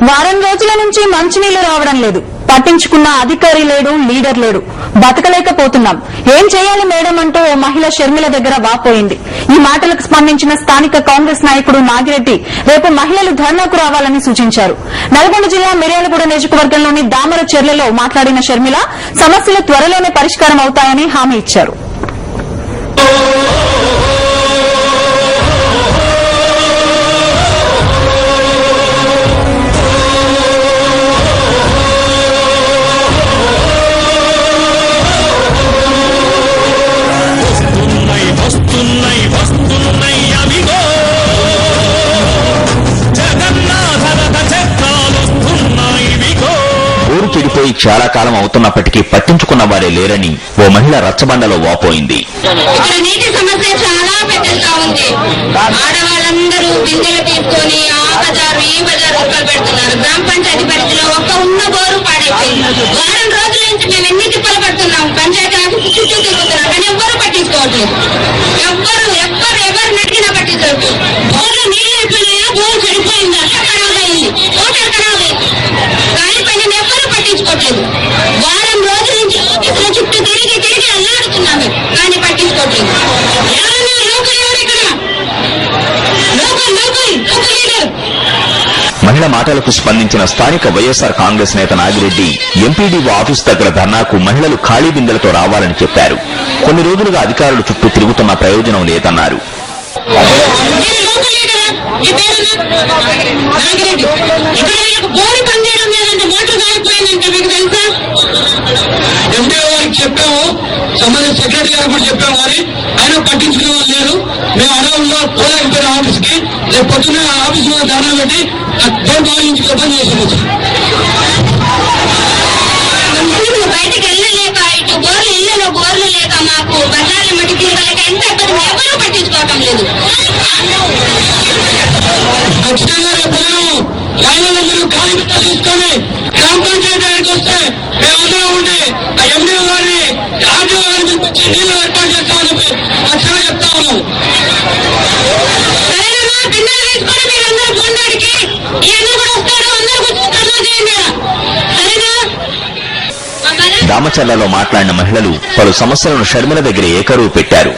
వారం రోజుల నుంచి మంచినీళ్లు రావడం లేదు. పట్టించుకున్న అధికారి లేడు, లీడర్ లేడు. బతకలేకపోతున్నాం, ఏం చేయాలి మేడం అంటూ ఓ మహిళ షర్మిల దగ్గర వాపోయింది. ఈ మాటలకు స్పందించిన స్థానిక కాంగ్రెస్ నాయకుడు నాగిరెడ్డి రేపు మహిళలు ధర్నాకు రావాలని సూచించారు. నల్గొండ జిల్లా మిర్యాలగూడ నియోజకవర్గంలోని దామర చెర్లలో మాట్లాడిన షర్మిల సమస్యలు త్వరలోనే పరిష్కారం అవుతాయని హామీ ఇచ్చారు. చెడిపోయి చాలా కాలం అవుతున్నప్పటికీ పట్టించుకున్న వారే లేరని ఓ మహిళ రచ్చబండలో వాపోయింది. నీటి సమస్య చాలా పెద్దగా ఉంది. ఆడవాళ్ళందరూ బిందెలు తీసుకొని ఆ బజారు ఈ బజారు పెడుతున్నారు. గ్రామ పంచాయతీ పరిధిలో ఒక్క ఉన్న బోరు పాడైపోయింది. వారం రోజుల నుంచి మేము ఎన్ని తిప్పలు పడుతున్నాం. పంచాయతీ ఆఫీసు చుట్టూ తిరుగుతున్నాం, కానీ ఎవ్వరు పట్టించుకోవట్లేదు. ఎవరు నడిగినా పట్టించుకోవట్లేదు. బోర్లు నీళ్ళు అయిపోయినాయా, బోరు చెడిపోయిందా, ఖరాబ్ అయింది, ఓటర్ ఖరాబ్ అయింది, కానీ పైన ఎవ్వరు పట్టించుకోవట్లేదు. వారం రోజుల నుంచి ఆఫీసుల చుట్టూ తిరిగి అల్లాడుతున్నాము, కానీ పట్టించుకోవట్లేదు. మహిళ మాటలకు స్పందించిన స్థానిక వైఎస్ఆర్ కాంగ్రెస్ నేత నాగిరెడ్డి ఎంపీడీఓ ఆఫీసు దగ్గర ధర్నాకు మహిళలు ఖాళీ బిందెలతో రావాలని చెప్పారు. కొన్ని రోజులుగా అధికారులు చుట్టూ తిరుగుతున్న ప్రయోజనం లేదన్నారు. చెప్పాము, సంబంధించిన సెక్రటరీ గారు కూడా చెప్పాము, మరి ఆయన పట్టించుకునే వాళ్ళు లేరు. మేము అడవుల్లో పోలేకపోయిన ఆఫీస్కి రేపు పొద్దున్న ఆఫీస్ మీద ధర్నా పెట్టి డోర్ భావించి పని చేసేది. బయటకు వెళ్ళలేక ఇటు బోర్లు లేక మాకు బజార్ల మట్టి తిరగలేక ఎంత ఇబ్బంది, ఎవరూ పట్టించుకోవటం లేదు. ఖచ్చితంగా రేపు లైన్లో మీరు ఖాళీ తీసుకొని గ్రామ పంచాయతీకి వస్తే మేమందరం ఉండి ఆ ఎండీ గారిని ఆర్డీఓ గారిని పిలిపించి నీళ్ళు ఏర్పాటు చేస్తామని చెప్పి ఖచ్చితంగా చెప్తా ఉన్నాం. సరేనా, బిందెలు తీసుకొని మీరందరూ బొండాడికి ఇవన్నీ కూడా వస్తారు, అందరూ కూర్చొని చేయండి. సరేనా? దామచర్లలో మాట్లాడిన మహిళలు పలు సమస్యలను షర్మిల దగ్గర ఏకరువు పెట్టారు.